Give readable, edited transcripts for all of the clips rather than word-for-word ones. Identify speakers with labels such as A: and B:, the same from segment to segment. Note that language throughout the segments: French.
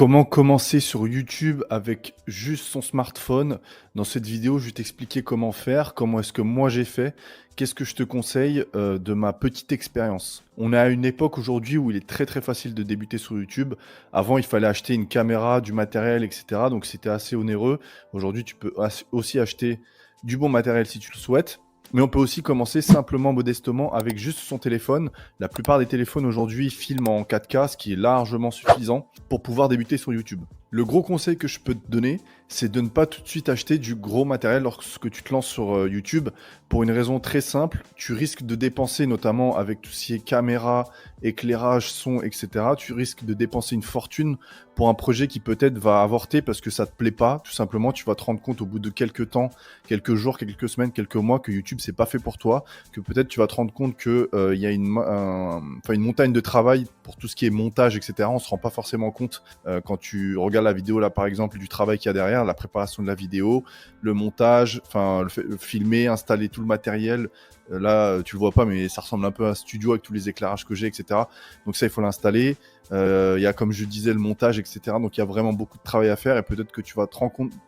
A: Comment commencer sur YouTube avec juste son smartphone? Dans cette vidéo, je vais t'expliquer comment faire, comment est-ce que moi j'ai fait, qu'est-ce que je te conseille de ma petite expérience. On est à une époque aujourd'hui où il est très très facile de débuter sur YouTube. Avant, il fallait acheter une caméra, du matériel, etc. Donc c'était assez onéreux. Aujourd'hui, tu peux aussi acheter du bon matériel si tu le souhaites. Mais on peut aussi commencer simplement, modestement, avec juste son téléphone. La plupart des téléphones aujourd'hui filment en 4K, ce qui est largement suffisant pour pouvoir débuter sur YouTube. Le gros conseil que je peux te donner, c'est de ne pas tout de suite acheter du gros matériel lorsque tu te lances sur YouTube. Pour une raison très simple, tu risques de dépenser, notamment avec tout ce qui est caméra, éclairage, son, etc. Tu risques de dépenser une fortune pour un projet qui peut-être va avorter parce que ça te plaît pas. Tout simplement, tu vas te rendre compte au bout de quelques temps, quelques jours, quelques semaines, quelques mois que YouTube c'est pas fait pour toi, que peut-être tu vas te rendre compte que il y a une montagne de travail pour tout ce qui est montage, etc. On se rend pas forcément compte quand tu regardes la vidéo là par exemple du travail qu'il y a derrière, la préparation de la vidéo, le montage, le filmer, installer tout le matériel. Là, tu le vois pas, mais ça ressemble un peu à un studio avec tous les éclairages que j'ai, etc. Donc ça, il faut l'installer. Il y a, comme je disais, le montage, etc. Donc il y a vraiment beaucoup de travail à faire et peut-être que tu vas te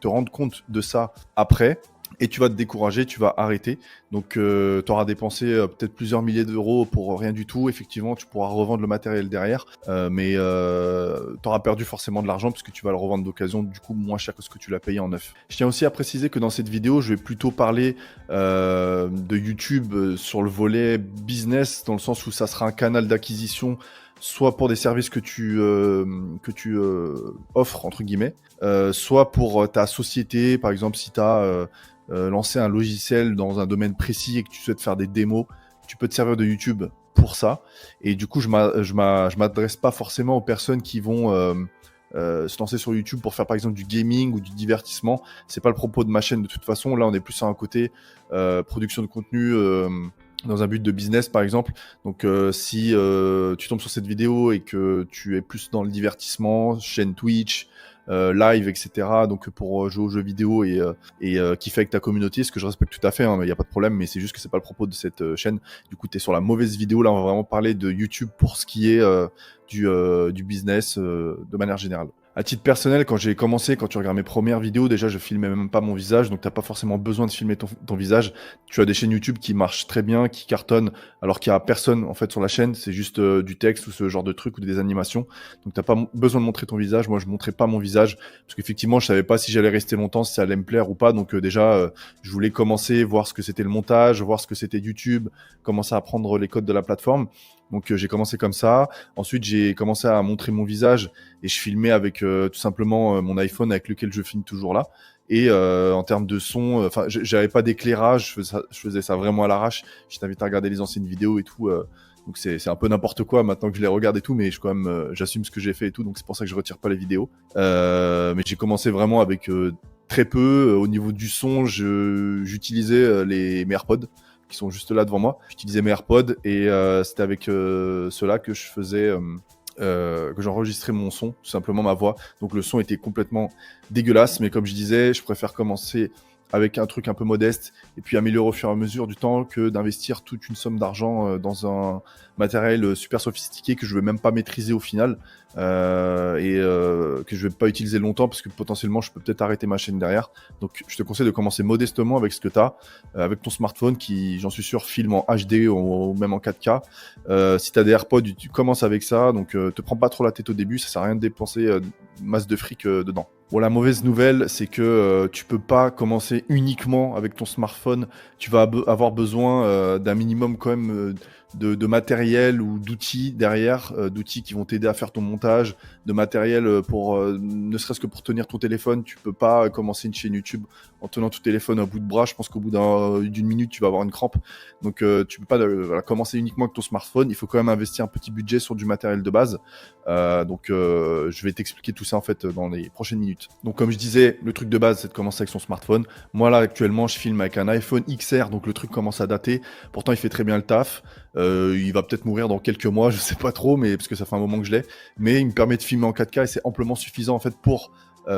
A: rendre compte de ça après. Et tu vas te décourager, tu vas arrêter. Donc, tu auras dépensé peut-être plusieurs milliers d'euros pour rien du tout. Effectivement, tu pourras revendre le matériel derrière, mais tu auras perdu forcément de l'argent puisque tu vas le revendre d'occasion, du coup moins cher que ce que tu l'as payé en neuf. Je tiens aussi à préciser que dans cette vidéo, je vais plutôt parler de YouTube sur le volet business, dans le sens où ça sera un canal d'acquisition soit pour des services que tu offres, entre guillemets, soit pour ta société, par exemple si tu as lancer un logiciel dans un domaine précis et que tu souhaites faire des démos, tu peux te servir de YouTube pour ça. Et du coup, je m'adresse pas forcément aux personnes qui vont se lancer sur YouTube pour faire par exemple du gaming ou du divertissement. C'est pas le propos de ma chaîne de toute façon. Là, on est plus sur un côté production de contenu. Dans un but de business par exemple. Donc si tu tombes sur cette vidéo et que tu es plus dans le divertissement, chaîne Twitch, live, etc. Donc pour jouer aux jeux vidéo et kiffer avec ta communauté, ce que je respecte tout à fait, hein, il n'y a pas de problème, mais c'est juste que c'est pas le propos de cette chaîne. Du coup, tu es sur la mauvaise vidéo. Là, on va vraiment parler de YouTube pour ce qui est du business de manière générale. À titre personnel, quand j'ai commencé, quand tu regardes mes premières vidéos, déjà je filmais même pas mon visage, donc t'as pas forcément besoin de filmer ton visage. Tu as des chaînes YouTube qui marchent très bien, qui cartonnent, alors qu'il y a personne en fait sur la chaîne, c'est juste du texte ou ce genre de truc ou des animations. Donc t'as pas besoin de montrer ton visage. Moi je montrais pas mon visage parce qu'effectivement je savais pas si j'allais rester longtemps, si ça allait me plaire ou pas. Donc déjà je voulais commencer, voir ce que c'était le montage, voir ce que c'était YouTube, commencer à apprendre les codes de la plateforme. Donc j'ai commencé comme ça. Ensuite j'ai commencé à montrer mon visage et je filmais avec tout simplement mon iPhone avec lequel je filme toujours là. Et en termes de son, j'avais pas d'éclairage, je faisais ça vraiment à l'arrache. Je t'invite à regarder les anciennes vidéos et tout. Donc c'est un peu n'importe quoi maintenant que je les regarde et tout, mais quand même j'assume ce que j'ai fait et tout. Donc c'est pour ça que je retire pas les vidéos. Mais j'ai commencé vraiment avec très peu. Au niveau du son, j'utilisais mes AirPods qui sont juste là devant moi. J'utilisais mes AirPods et c'était avec ceux-là que je faisais, que j'enregistrais mon son, tout simplement ma voix. Donc le son était complètement dégueulasse, mais comme je disais, je préfère commencer avec un truc un peu modeste et puis améliorer au fur et à mesure du temps que d'investir toute une somme d'argent dans un matériel super sophistiqué que je ne vais même pas maîtriser au final et que je ne vais pas utiliser longtemps parce que potentiellement je peux peut-être arrêter ma chaîne derrière. Donc je te conseille de commencer modestement avec ce que tu as, avec ton smartphone qui, j'en suis sûr, filme en HD ou même en 4K. Si tu as des AirPods, tu commences avec ça, donc te prends pas trop la tête au début, ça sert à rien de dépenser masse de fric dedans. Bon, la mauvaise nouvelle, c'est que tu peux pas commencer uniquement avec ton smartphone. Tu vas avoir besoin d'un minimum quand même de matériel ou d'outils derrière, d'outils qui vont t'aider à faire ton montage, de matériel pour ne serait-ce que pour tenir ton téléphone. Tu peux pas commencer une chaîne YouTube en tenant ton téléphone à bout de bras. Je pense qu'au bout d'une minute, tu vas avoir une crampe. Donc tu peux pas commencer uniquement avec ton smartphone. Il faut quand même investir un petit budget sur du matériel de base. Donc je vais t'expliquer tout ça en fait dans les prochaines minutes. Donc comme je disais, le truc de base c'est de commencer avec son smartphone. Moi là actuellement je filme avec un iPhone XR, donc le truc commence à dater. Pourtant il fait très bien le taf. Il va peut-être mourir dans quelques mois, je sais pas trop, mais parce que ça fait un moment que je l'ai. Mais il me permet de filmer en 4K et c'est amplement suffisant en fait pour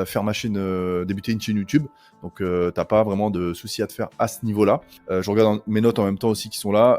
A: faire ma chaîne, débuter une chaîne YouTube. Donc t'as pas vraiment de soucis à te faire à ce niveau-là. Je regarde mes notes en même temps aussi qui sont là.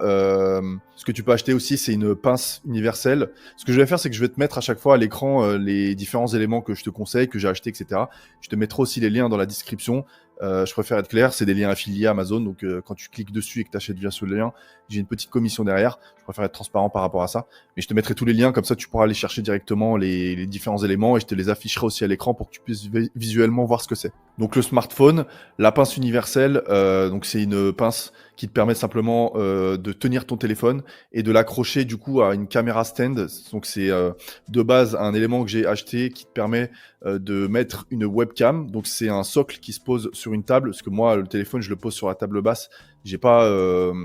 A: Ce que tu peux acheter aussi, c'est une pince universelle. Ce que je vais faire, c'est que je vais te mettre à chaque fois à l'écran les différents éléments que je te conseille, que j'ai acheté, etc. Je te mettrai aussi les liens dans la description. Je préfère être clair, c'est des liens affiliés à Amazon, donc quand tu cliques dessus et que tu achètes via ce lien, j'ai une petite commission derrière. Je préfère être transparent par rapport à ça. Mais je te mettrai tous les liens, comme ça tu pourras aller chercher directement les différents éléments et je te les afficherai aussi à l'écran pour que tu puisses visuellement voir ce que c'est. Donc le smartphone, la pince universelle, donc c'est une pince qui te permet simplement de tenir ton téléphone et de l'accrocher du coup à une caméra stand. Donc c'est de base un élément que j'ai acheté qui te permet de mettre une webcam. Donc c'est un socle qui se pose sur une table, parce que moi le téléphone je le pose sur la table basse. J'ai pas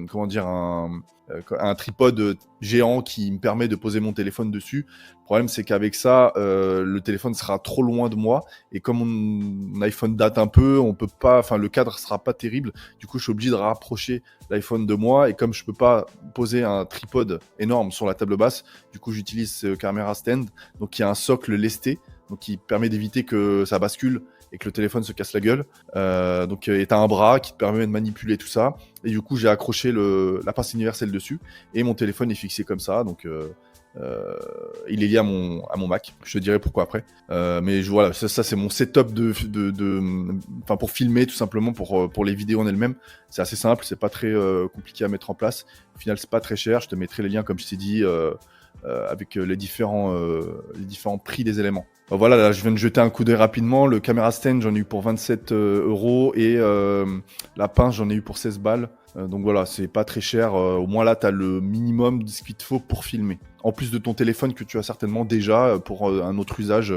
A: comment dire un tripode géant qui me permet de poser mon téléphone dessus. Le problème c'est qu'avec ça le téléphone sera trop loin de moi et comme mon iPhone date un peu, on peut pas, enfin le cadre sera pas terrible. Du coup je suis obligé de rapprocher l'iPhone de moi et comme je peux pas poser un tripode énorme sur la table basse, du coup j'utilise ce camera stand, donc il y a un socle lesté, donc qui permet d'éviter que ça bascule et que le téléphone se casse la gueule. Donc et t'as un bras qui te permet de manipuler tout ça. Et du coup j'ai accroché la pince universelle dessus et mon téléphone est fixé comme ça. Donc il est lié à mon Mac. Je te dirai pourquoi après. Mais voilà, ça c'est mon setup enfin pour filmer tout simplement pour les vidéos en elles-mêmes. C'est assez simple, c'est pas très compliqué à mettre en place. Au final c'est pas très cher. Je te mettrai les liens comme je t'ai dit avec les différents prix des éléments. Voilà, là, je viens de jeter un coup d'œil rapidement. Le camera stand, j'en ai eu pour 27 € et la pince, j'en ai eu pour 16 balles. Donc voilà, c'est pas très cher. Au moins là, tu as le minimum de ce qu'il te faut pour filmer. En plus de ton téléphone que tu as certainement déjà pour un autre usage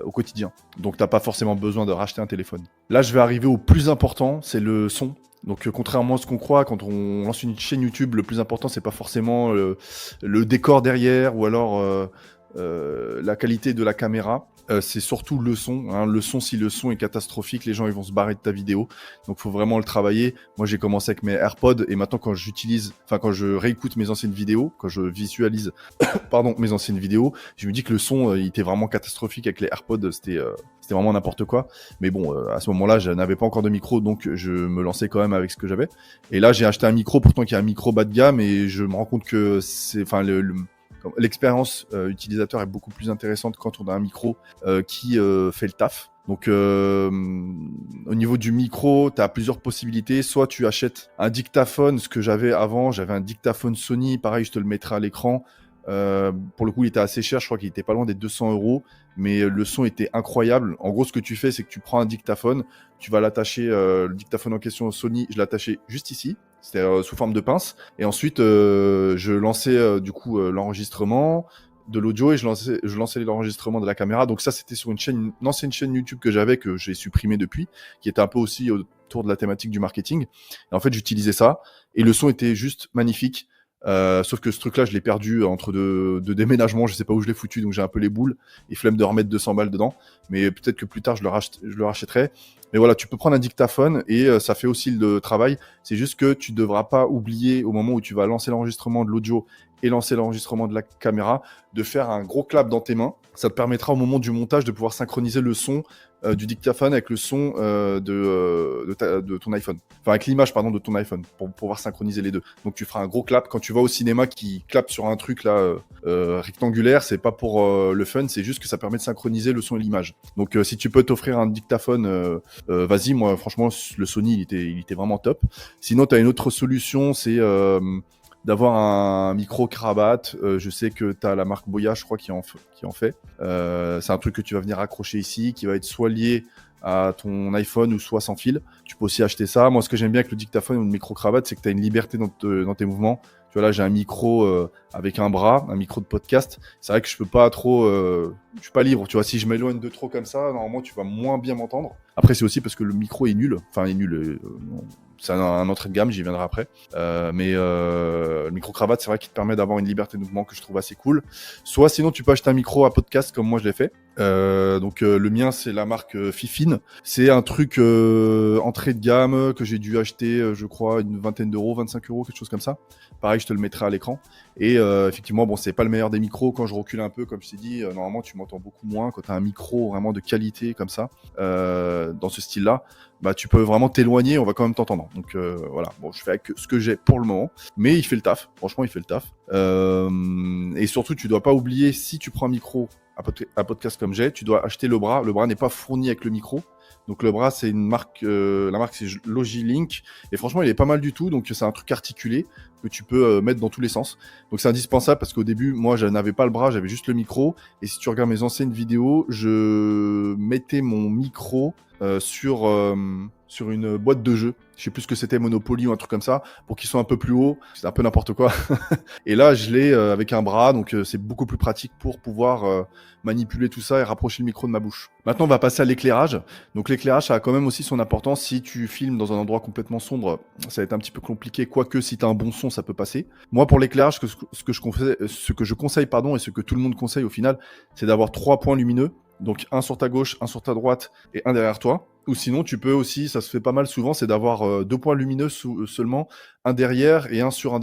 A: au quotidien. Donc t'as pas forcément besoin de racheter un téléphone. Là, je vais arriver au plus important, c'est le son. Donc contrairement à ce qu'on croit, quand on lance une chaîne YouTube, le plus important, c'est pas forcément le décor derrière ou alors la qualité de la caméra. C'est surtout le son. Hein. Le son, si le son est catastrophique, les gens ils vont se barrer de ta vidéo. Donc faut vraiment le travailler. Moi j'ai commencé avec mes AirPods et maintenant quand je réécoute mes anciennes vidéos, quand je visualise mes anciennes vidéos, je me dis que le son il était vraiment catastrophique avec les AirPods, c'était vraiment n'importe quoi. Mais bon, à ce moment-là, je n'avais pas encore de micro, donc je me lançais quand même avec ce que j'avais. Et là j'ai acheté un micro, pourtant qui est un micro bas de gamme, et je me rends compte que l'expérience utilisateur est beaucoup plus intéressante quand on a un micro qui fait le taf. Donc au niveau du micro, tu as plusieurs possibilités. Soit tu achètes un dictaphone, ce que j'avais avant, j'avais un dictaphone Sony, pareil, je te le mettrai à l'écran. Pour le coup, il était assez cher, je crois qu'il était pas loin des 200 €, mais le son était incroyable. En gros, ce que tu fais, c'est que tu prends un dictaphone, tu vas l'attacher, le dictaphone en question Sony, je l'attachais juste ici. C'était sous forme de pince. Et ensuite, je lançais l'enregistrement de l'audio et je lançais l'enregistrement de la caméra. Donc ça, c'était sur une ancienne chaîne YouTube que j'avais, que j'ai supprimée depuis, qui était un peu aussi autour de la thématique du marketing. Et en fait, j'utilisais ça et le son était juste magnifique. Sauf que ce truc-là, je l'ai perdu entre deux déménagements, je sais pas où je l'ai foutu, donc j'ai un peu les boules et flemme de remettre 200 balles dedans. Mais peut-être que plus tard, je le rachèterai. Mais voilà, tu peux prendre un dictaphone et ça fait aussi le travail. C'est juste que tu devras pas oublier au moment où tu vas lancer l'enregistrement de l'audio et lancer l'enregistrement de la caméra, de faire un gros clap dans tes mains. Ça te permettra au moment du montage de pouvoir synchroniser le son du dictaphone avec le son de ton iPhone. Enfin, avec l'image, pardon, de ton iPhone, pour pouvoir synchroniser les deux. Donc tu feras un gros clap. Quand tu vas au cinéma qui clappe sur un truc là rectangulaire, c'est pas pour le fun, c'est juste que ça permet de synchroniser le son et l'image. Donc si tu peux t'offrir un dictaphone, vas-y, moi franchement, le Sony, il était vraiment top. Sinon, tu as une autre solution, c'est d'avoir un micro cravate. Je sais que tu as la marque Boya, je crois, qui en fait. C'est un truc que tu vas venir accrocher ici, qui va être soit lié à ton iPhone ou soit sans fil. Tu peux aussi acheter ça. Moi, ce que j'aime bien avec le dictaphone ou le micro cravate, c'est que tu as une liberté dans tes mouvements. Tu vois, là, j'ai un micro avec un bras, un micro de podcast. C'est vrai que je peux pas trop... je suis pas libre. Tu vois, si je m'éloigne de trop comme ça, normalement, tu vas moins bien m'entendre. Après, c'est aussi parce que le micro est nul. Enfin, il est nul. C'est un entrée de gamme, j'y viendrai après. Mais le micro-cravate, c'est vrai qu'il te permet d'avoir une liberté de mouvement que je trouve assez cool. Soit sinon, tu peux acheter un micro à podcast comme moi je l'ai fait. Le mien, c'est la marque Fifine. C'est un truc entrée de gamme que j'ai dû acheter, je crois, une vingtaine d'euros, 25 euros, quelque chose comme ça. Pareil, je te le mettrai à l'écran. Et effectivement, bon, c'est pas le meilleur des micros. Quand je recule un peu, comme je t'ai dit, normalement, tu m'entends beaucoup moins. Quand tu as un micro vraiment de qualité comme ça, dans ce style-là, bah, tu peux vraiment t'éloigner, on va quand même t'entendre. Donc voilà, bon, je fais avec ce que j'ai pour le moment. Mais il fait le taf. Franchement, il fait le taf. Et surtout, tu dois pas oublier, si tu prends un micro un podcast comme j'ai, tu dois acheter le bras. Le bras n'est pas fourni avec le micro. Donc le bras, c'est une marque, la marque c'est Logilink. Et franchement, il est pas mal du tout. Donc c'est un truc articulé que tu peux mettre dans tous les sens. Donc c'est indispensable parce qu'au début, moi, je n'avais pas le bras, j'avais juste le micro. Et si tu regardes mes anciennes vidéos, je mettais mon micro sur une boîte de jeu. Je sais plus ce que c'était, Monopoly ou un truc comme ça, pour qu'il soit un peu plus haut. C'est un peu n'importe quoi. Et là, je l'ai avec un bras, donc c'est beaucoup plus pratique pour pouvoir manipuler tout ça et rapprocher le micro de ma bouche. Maintenant, on va passer à l'éclairage. Donc l'éclairage, ça a quand même aussi son importance. Si tu filmes dans un endroit complètement sombre, ça va être un petit peu compliqué, quoique si tu as un bon son, ça peut passer. Moi, pour l'éclairage, ce que je conseille, pardon, et ce que tout le monde conseille au final, c'est d'avoir 3 points lumineux. Donc un sur ta gauche, un sur ta droite et un derrière toi. Ou sinon, tu peux aussi, ça se fait pas mal souvent, c'est d'avoir 2 points lumineux seulement, un derrière et un sur un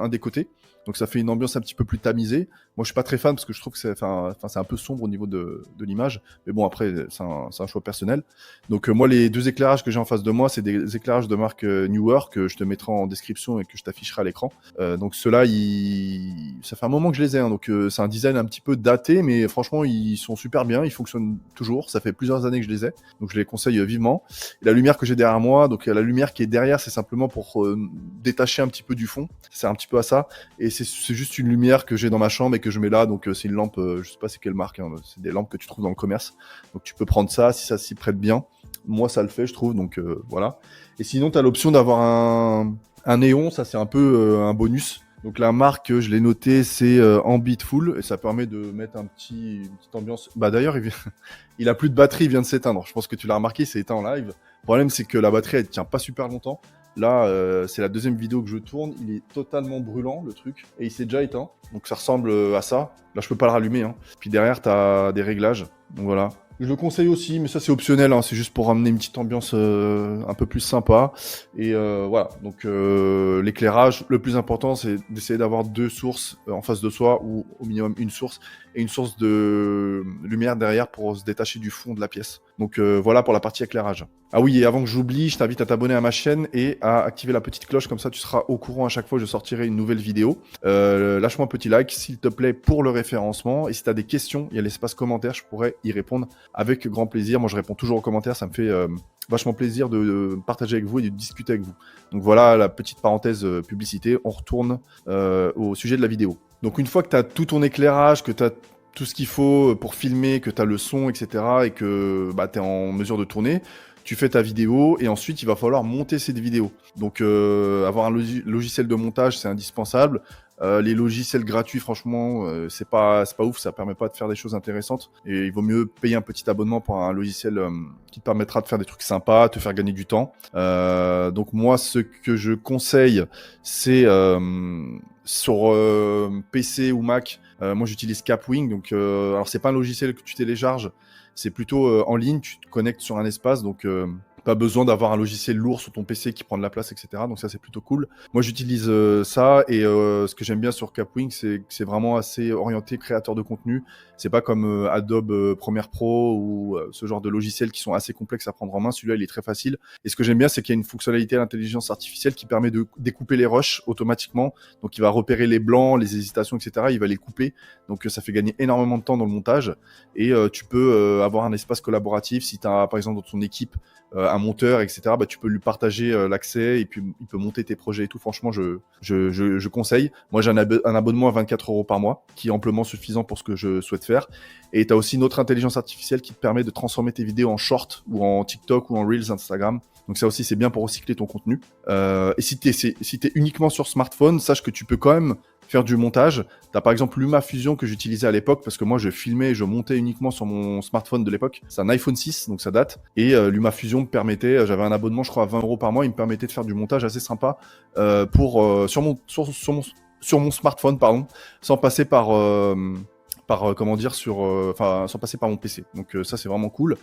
A: des côtés. Donc ça fait une ambiance un petit peu plus tamisée. Moi, je suis pas très fan parce que je trouve que c'est un peu sombre au niveau de l'image. Mais bon, après, c'est un choix personnel. Donc moi, les 2 éclairages que j'ai en face de moi, c'est des éclairages de marque Newer que je te mettrai en description et que je t'afficherai à l'écran. Donc ceux-là, ça fait un moment que je les ai. Hein, donc c'est un design un petit peu daté, mais franchement, ils sont super bien. Ils fonctionnent toujours. Ça fait plusieurs années que je les ai. Donc je les conseille vivement. Et la lumière que j'ai derrière moi, donc la lumière qui est derrière, c'est simplement pour détacher un petit peu du fond. C'est un petit peu à ça. Et c'est juste une lumière que j'ai dans ma chambre et que je mets là. Donc c'est une lampe, je sais pas c'est quelle marque, hein, c'est des lampes que tu trouves dans le commerce. Donc tu peux prendre ça si ça s'y prête bien. Moi ça le fait, je trouve. Donc voilà. Et sinon tu as l'option d'avoir un néon, ça c'est un peu un bonus. Donc la marque, je l'ai noté, c'est Ambitful et ça permet de mettre une petite ambiance. Bah d'ailleurs, il a plus de batterie, il vient de s'éteindre. Je pense que tu l'as remarqué, c'est éteint en live. Le problème, c'est que la batterie, elle tient pas super longtemps. Là, c'est la deuxième vidéo que je tourne. Il est totalement brûlant, le truc, et il s'est déjà éteint. Donc ça ressemble à ça. Là, je peux pas le rallumer. Hein. Puis derrière, t'as des réglages. Donc voilà. Je le conseille aussi, mais ça c'est optionnel, hein. C'est juste pour ramener une petite ambiance un peu plus sympa. Et voilà, donc l'éclairage, le plus important c'est d'essayer d'avoir 2 sources en face de soi, ou au minimum une source, et une source de lumière derrière pour se détacher du fond de la pièce. Donc voilà pour la partie éclairage. Ah oui, et avant que j'oublie, je t'invite à t'abonner à ma chaîne et à activer la petite cloche, comme ça tu seras au courant à chaque fois que je sortirai une nouvelle vidéo. Lâche-moi un petit like s'il te plaît pour le référencement, et si tu as des questions, il y a l'espace commentaire, je pourrais y répondre avec grand plaisir. Moi je réponds toujours aux commentaires, ça me fait vachement plaisir de partager avec vous et de discuter avec vous. Donc voilà la petite parenthèse publicité, on retourne au sujet de la vidéo. Donc une fois que tu as tout ton éclairage, que tu as tout ce qu'il faut pour filmer, que tu as le son, etc. et que tu es en mesure de tourner, tu fais ta vidéo et ensuite il va falloir monter cette vidéo. Donc avoir un logiciel de montage, c'est indispensable. Les logiciels gratuits, franchement, c'est pas ouf, ça permet pas de faire des choses intéressantes. Et il vaut mieux payer un petit abonnement pour un logiciel qui te permettra de faire des trucs sympas, te faire gagner du temps. Donc moi, ce que je conseille, c'est sur PC ou Mac. Moi, j'utilise Capwing. Donc, alors c'est pas un logiciel que tu télécharges, c'est plutôt en ligne. Tu te connectes sur un espace, donc pas besoin d'avoir un logiciel lourd sur ton PC qui prend de la place, etc. Donc ça, c'est plutôt cool. Moi, j'utilise ça, et ce que j'aime bien sur Capwing, c'est que c'est vraiment assez orienté créateur de contenu. C'est pas comme Adobe Premiere Pro ou ce genre de logiciels qui sont assez complexes à prendre en main. Celui-là, il est très facile. Et ce que j'aime bien, c'est qu'il y a une fonctionnalité à l'intelligence artificielle qui permet de découper les rushs automatiquement. Donc, il va repérer les blancs, les hésitations, etc. Il va les couper. Donc, ça fait gagner énormément de temps dans le montage. Et tu peux avoir un espace collaboratif. Si tu as, par exemple, dans ton équipe, un monteur, etc., tu peux lui partager l'accès et puis il peut monter tes projets et tout. Franchement, je conseille. Moi, j'ai un abonnement à 24 € par mois qui est amplement suffisant pour ce que je souhaite faire. Et tu as aussi une autre intelligence artificielle qui te permet de transformer tes vidéos en short ou en TikTok ou en Reels Instagram. Donc ça aussi, c'est bien pour recycler ton contenu. Et si t'es uniquement sur smartphone, sache que tu peux quand même faire du montage. Tu as par exemple LumaFusion que j'utilisais à l'époque parce que moi je filmais et je montais uniquement sur mon smartphone de l'époque. C'est un iPhone 6, donc ça date. Et LumaFusion me permettait, j'avais un abonnement je crois à 20 € par mois, il me permettait de faire du montage assez sympa sur mon smartphone, pardon, sans passer par comment dire, sans passer par mon PC. Donc ça, c'est vraiment cool.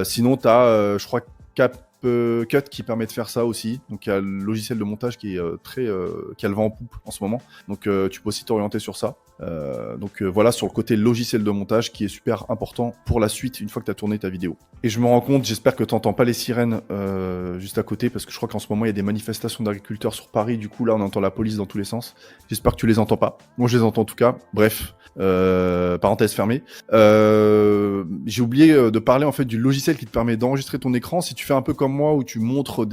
A: Sinon, tu as, je crois, CapCut qui permet de faire ça aussi. Donc il y a le logiciel de montage qui est qui a le vent en poupe en ce moment. Donc tu peux aussi t'orienter sur ça. Voilà, sur le côté logiciel de montage qui est super important pour la suite une fois que tu as tourné ta vidéo. Et je me rends compte, j'espère que tu n'entends pas les sirènes juste à côté, parce que je crois qu'en ce moment il y a des manifestations d'agriculteurs sur Paris. Du coup là on entend la police dans tous les sens. J'espère que tu les entends pas. Moi je les entends en tout cas. Bref, parenthèse fermée. J'ai oublié de parler en fait du logiciel qui te permet d'enregistrer ton écran. Si tu fais un peu comme moi où tu montres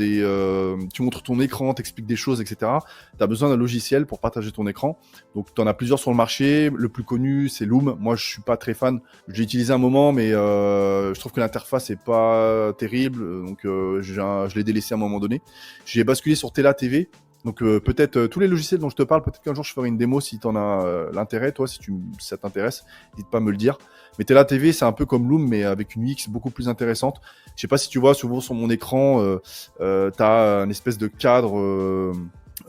A: ton écran, t'expliques des choses, etc. Tu as besoin d'un logiciel pour partager ton écran. Donc tu en as plusieurs sur le marché. Le plus connu c'est Loom. Moi je suis pas très fan. J'ai utilisé un moment, mais je trouve que l'interface est pas terrible. Donc je l'ai délaissé à un moment donné. J'ai basculé sur Tela TV. Donc peut-être tous les logiciels dont je te parle, peut-être qu'un jour je ferai une démo si tu en as l'intérêt, toi, si ça t'intéresse, n'hésite pas à me le dire. Mais Tela TV, c'est un peu comme Loom, mais avec une UX beaucoup plus intéressante. Je sais pas si tu vois, souvent sur mon écran, tu as une espèce de cadre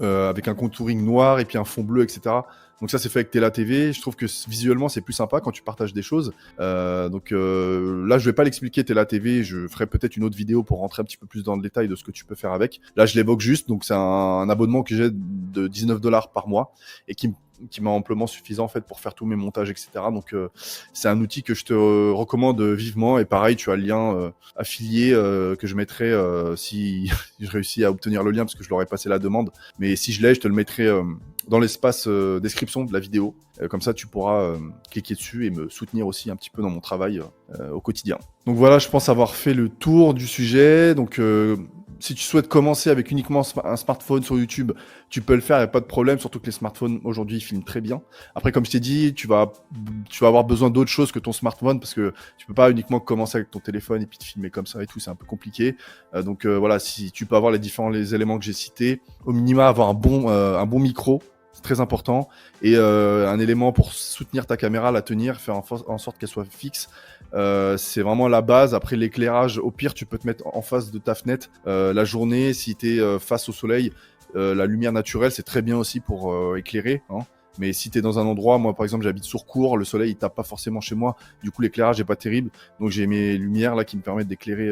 A: avec un contouring noir et puis un fond bleu, etc. Donc ça, c'est fait avec Tela TV. Je trouve que visuellement, c'est plus sympa quand tu partages des choses. Là, je vais pas l'expliquer Tela TV. Je ferai peut-être une autre vidéo pour rentrer un petit peu plus dans le détail de ce que tu peux faire avec. Là, je l'évoque juste. Donc, c'est un abonnement que j'ai de $19 par mois et qui m'a amplement suffisant en fait pour faire tous mes montages, etc. Donc, c'est un outil que je te recommande vivement. Et pareil, tu as le lien affilié que je mettrai si je réussis à obtenir le lien parce que je leur ai passé la demande. Mais si je l'ai, je te le mettrai dans l'espace description de la vidéo. Comme ça, tu pourras cliquer dessus et me soutenir aussi un petit peu dans mon travail au quotidien. Donc voilà, je pense avoir fait le tour du sujet. Donc si tu souhaites commencer avec uniquement un smartphone sur YouTube, tu peux le faire, il n'y a pas de problème, surtout que les smartphones aujourd'hui filment très bien. Après, comme je t'ai dit, tu vas avoir besoin d'autre chose que ton smartphone parce que tu peux pas uniquement commencer avec ton téléphone et puis te filmer comme ça et tout, c'est un peu compliqué. Voilà, si tu peux avoir les éléments que j'ai cités, au minima avoir un bon micro. C'est très important. Et un élément pour soutenir ta caméra, la tenir, faire en sorte qu'elle soit fixe. C'est vraiment la base. Après, l'éclairage, au pire, tu peux te mettre en face de ta fenêtre la journée. Si tu es face au soleil, la lumière naturelle, c'est très bien aussi pour éclairer. Hein. Mais si tu es dans un endroit, moi par exemple, j'habite sur Cours, le soleil il tape pas forcément chez moi. Du coup, l'éclairage est pas terrible. Donc, j'ai mes lumières là qui me permettent d'éclairer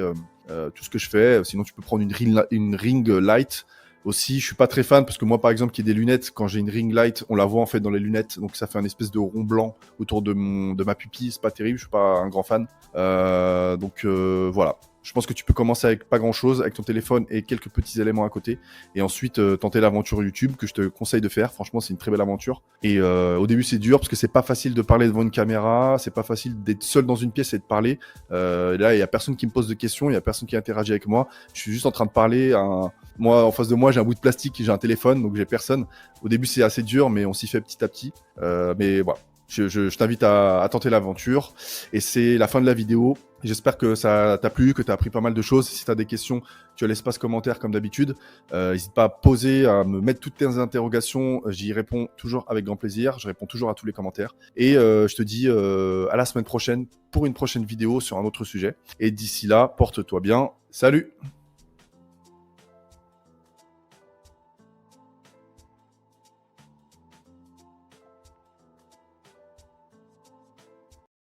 A: tout ce que je fais. Sinon, tu peux prendre une ring light. Aussi, je suis pas très fan parce que moi, par exemple, qui ai des lunettes, quand j'ai une ring light, on la voit en fait dans les lunettes, donc ça fait un espèce de rond blanc autour de ma pupille. C'est pas terrible, je suis pas un grand fan. Voilà. Je pense que tu peux commencer avec pas grand chose, avec ton téléphone et quelques petits éléments à côté, et ensuite tenter l'aventure YouTube que je te conseille de faire. Franchement, c'est une très belle aventure. Et au début, c'est dur parce que c'est pas facile de parler devant une caméra, c'est pas facile d'être seul dans une pièce et de parler. Là, il y a personne qui me pose de questions, il y a personne qui interagit avec moi. Je suis juste en train de parler. Moi, en face de moi, j'ai un bout de plastique, j'ai un téléphone, donc j'ai personne. Au début, c'est assez dur, mais on s'y fait petit à petit. Mais voilà. Je t'invite à tenter l'aventure. Et c'est la fin de la vidéo. J'espère que ça t'a plu, que tu as appris pas mal de choses. Si tu as des questions, tu as l'espace commentaire comme d'habitude. N'hésite pas à poser, à me mettre toutes tes interrogations. J'y réponds toujours avec grand plaisir. Je réponds toujours à tous les commentaires. Et je te dis à la semaine prochaine pour une prochaine vidéo sur un autre sujet. Et d'ici là, porte-toi bien. Salut!